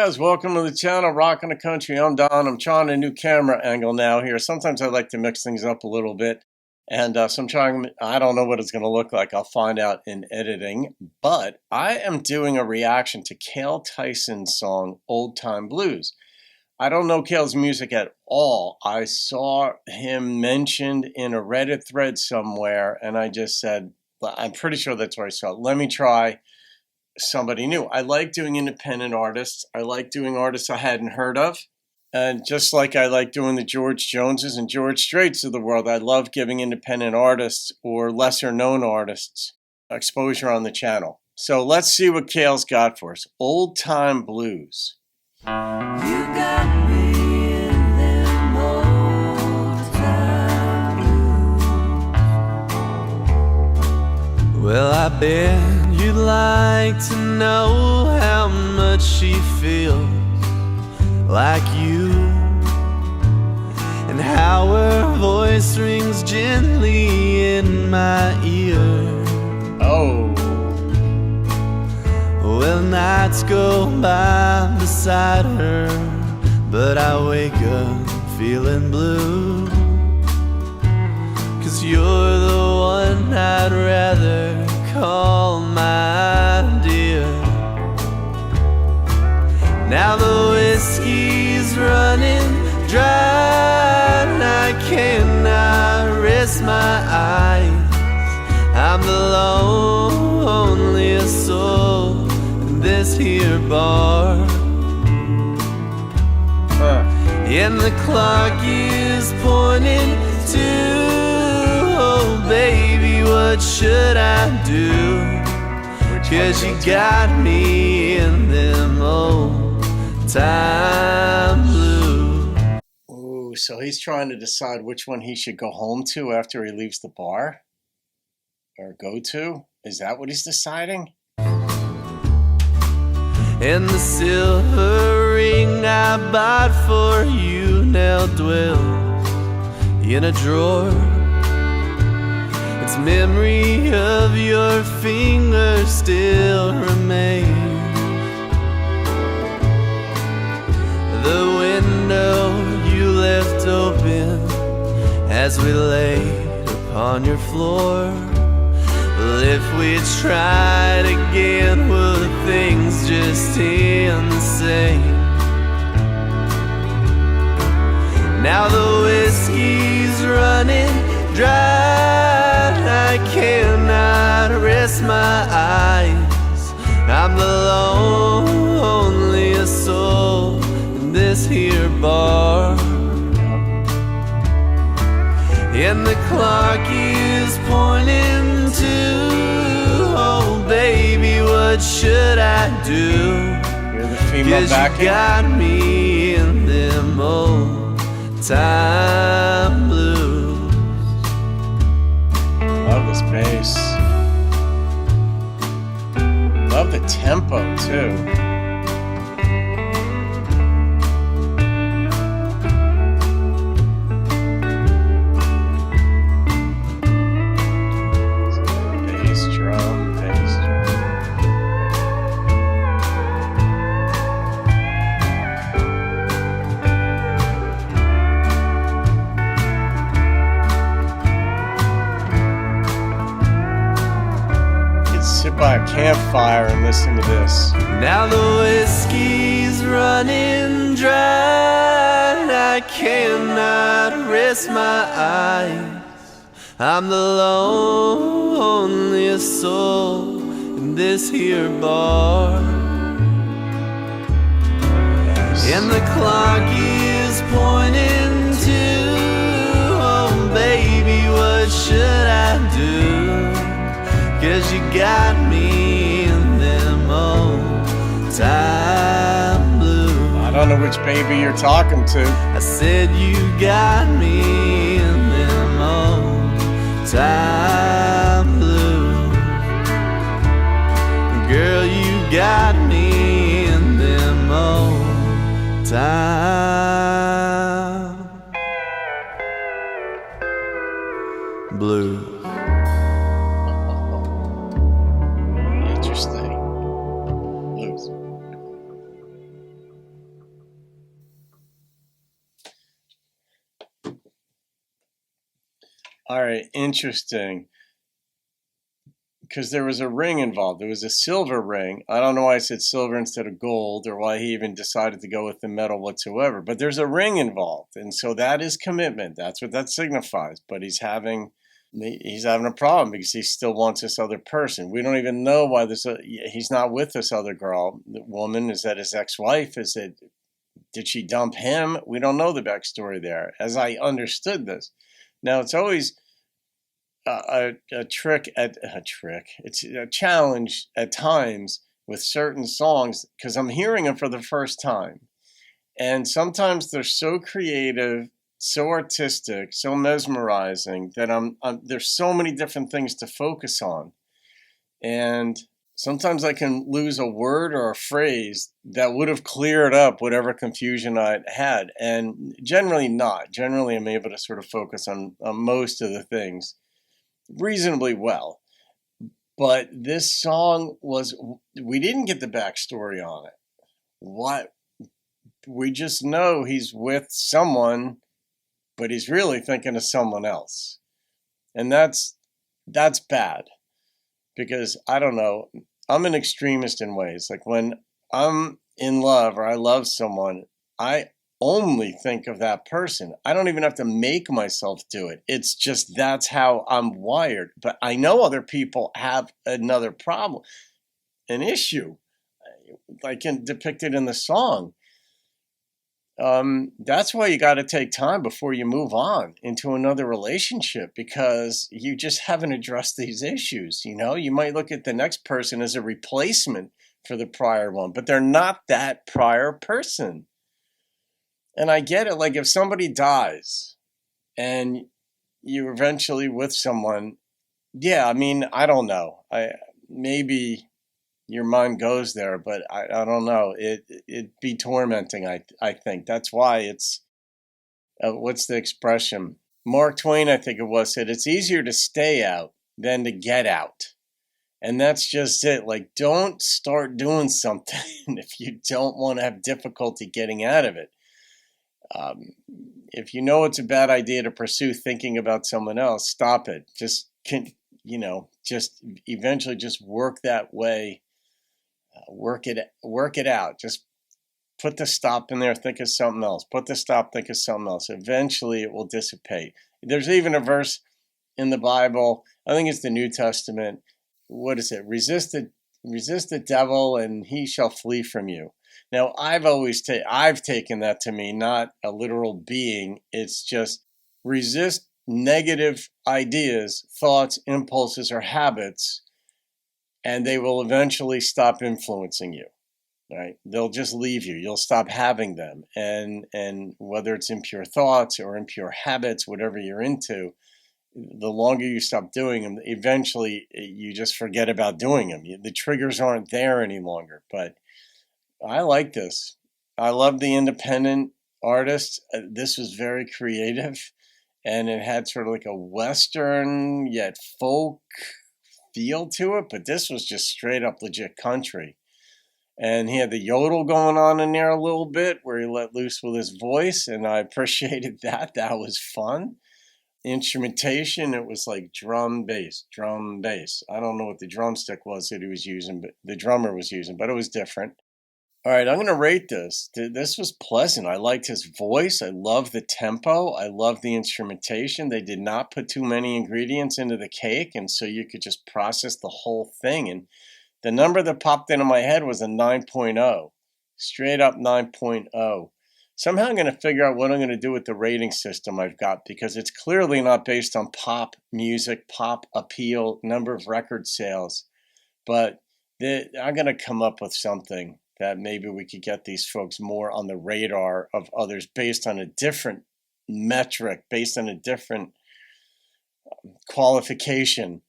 guys, welcome to the channel, Rockin' the Country. I'm Don. I'm trying a new camera angle now here. Sometimes I like to mix things up a little bit. And so I'm trying, I don't know what it's going to look like. I'll find out in editing. But I am doing a reaction to Cale Tyson's song, Old Time Blues. I don't know Cale's music at all. I saw him mentioned in a Reddit thread somewhere, and I just said, I'm pretty sure that's where I saw it. Let me try somebody new. I like doing independent artists. I like doing artists I hadn't heard of. And just like I like doing the George Joneses and George Straits of the world, I love giving independent artists or lesser known artists exposure on the channel. So let's see what Cale's got for us. Old Time Blues. You got me in them old time blues. Well, I bet you'd like to know how much she feels like you, and how her voice rings gently in my ear. Oh. Well, nights go by beside her, but I wake up feeling blue, 'cause you're the one I'd rather call my dear. Now the whiskey's running dry, and I cannot rest my eyes. I'm the loneliest soul in this here bar. And the clock is pointing to, oh baby, what should I do? 'Cause you got me in them old time blues. Ooh, so he's trying to decide which one he should go home to after he leaves the bar? Or go to? Is that what he's deciding? And the silver ring I bought for you now dwells in a drawer. Its memory of your fingers still remains. The window you left open as we laid upon your floor. Well, if we tried again, would things just end the same? Now the whiskey's running dry, I cannot rest my eyes. I'm the loneliest soul in this here bar. And the clock is pointing to, oh baby, what should I do? You're the female 'Cause backing? you got me in them old time blues. Love this bass. Love the tempo too. Bass drum, bass drum. Sit by a campfire and listen to this. Now the whiskey's running dry, and I cannot rest my eyes. I'm the loneliest soul in this here bar. And the clock is pointing to, oh baby, what should I do? 'Cause you got me in them old time blues. I don't know which baby you're talking to. I said you got me in them old time blues. Girl, you got me in them old time blues. Interesting. Blues. All right, interesting. Because there was a ring involved. There was a silver ring. I don't know why I said silver instead of gold or why he even decided to go with the metal whatsoever. But there's a ring involved. And so that is commitment. That's what that signifies. But he's having a problem because he still wants this other person. We don't even know why he's not with this other girl. The woman, is that his ex-wife? Did she dump him? We don't know the backstory there, as I understood this. Now, it's always it's a challenge at times with certain songs because I'm hearing them for the first time. And sometimes they're so creative, so artistic, so mesmerizing that there's so many different things to focus on. And sometimes I can lose a word or a phrase that would have cleared up whatever confusion I had. And generally not. Generally, I'm able to sort of focus on most of the things reasonably well. But this song we didn't get the backstory on it. What we just know he's with someone, but he's really thinking of someone else. And that's bad because I don't know, I'm an extremist in ways. Like when I'm in love or I love someone, I only think of that person. I don't even have to make myself do it. It's just that's how I'm wired. But I know other people have another problem, an issue, like depicted in the song. That's why you got to take time before you move on into another relationship because you just haven't addressed these issues. You might look at the next person as a replacement for the prior one, but they're not that prior person. And I get it. Like if somebody dies and you're eventually with someone, yeah, I mean, I don't know. Maybe your mind goes there, but I don't know. It'd be tormenting. I think that's why it's what's the expression? Mark Twain, I think it was, said it's easier to stay out than to get out. And that's just it. Like, don't start doing something if you don't want to have difficulty getting out of it. Um, if you know it's a bad idea to pursue thinking about someone else, stop it. Just just eventually just work that way. Work it out. Just put the stop in there, think of something else. Put the stop, think of something else. Eventually it will dissipate. There's even a verse in the Bible, I think it's the New Testament. What is it? Resist the devil and he shall flee from you. Now, I've taken that to mean not a literal being. It's just resist negative ideas, thoughts, impulses, or habits, and they will eventually stop influencing you. Right? They'll just leave you. You'll stop having them. And whether it's impure thoughts or impure habits, whatever you're into, the longer you stop doing them, eventually you just forget about doing them. The triggers aren't there any longer. But I like this. I love the independent artist. This was very creative, and it had sort of like a Western yet folk feel to it. But this was just straight up legit country. And he had the yodel going on in there a little bit where he let loose with his voice, and I appreciated that. That was fun. Instrumentation, it was like drum, bass. I don't know what the drumstick was that he was using, but the drummer was using, but it was different. All right, I'm going to rate this. This was pleasant. I liked his voice. I love the tempo. I love the instrumentation. They did not put too many ingredients into the cake, and so you could just process the whole thing. And the number that popped into my head was a 9.0, straight up 9.0. Somehow I'm going to figure out what I'm going to do with the rating system I've got because it's clearly not based on pop music, pop appeal, number of record sales. But I'm going to come up with something that maybe we could get these folks more on the radar of others based on a different metric, based on a different qualification.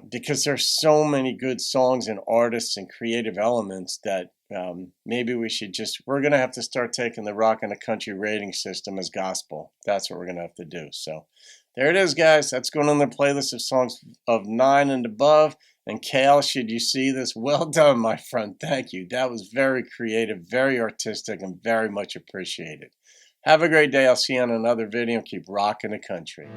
Because there's so many good songs and artists and creative elements that maybe we're going to have to start taking the rock and the country rating system as gospel. That's what we're going to have to do. So there it is, guys. That's going on the playlist of songs of 9 and above. And Cale, should you see this? Well done, my friend. Thank you. That was very creative, very artistic, and very much appreciated. Have a great day. I'll see you on another video. Keep rocking the country.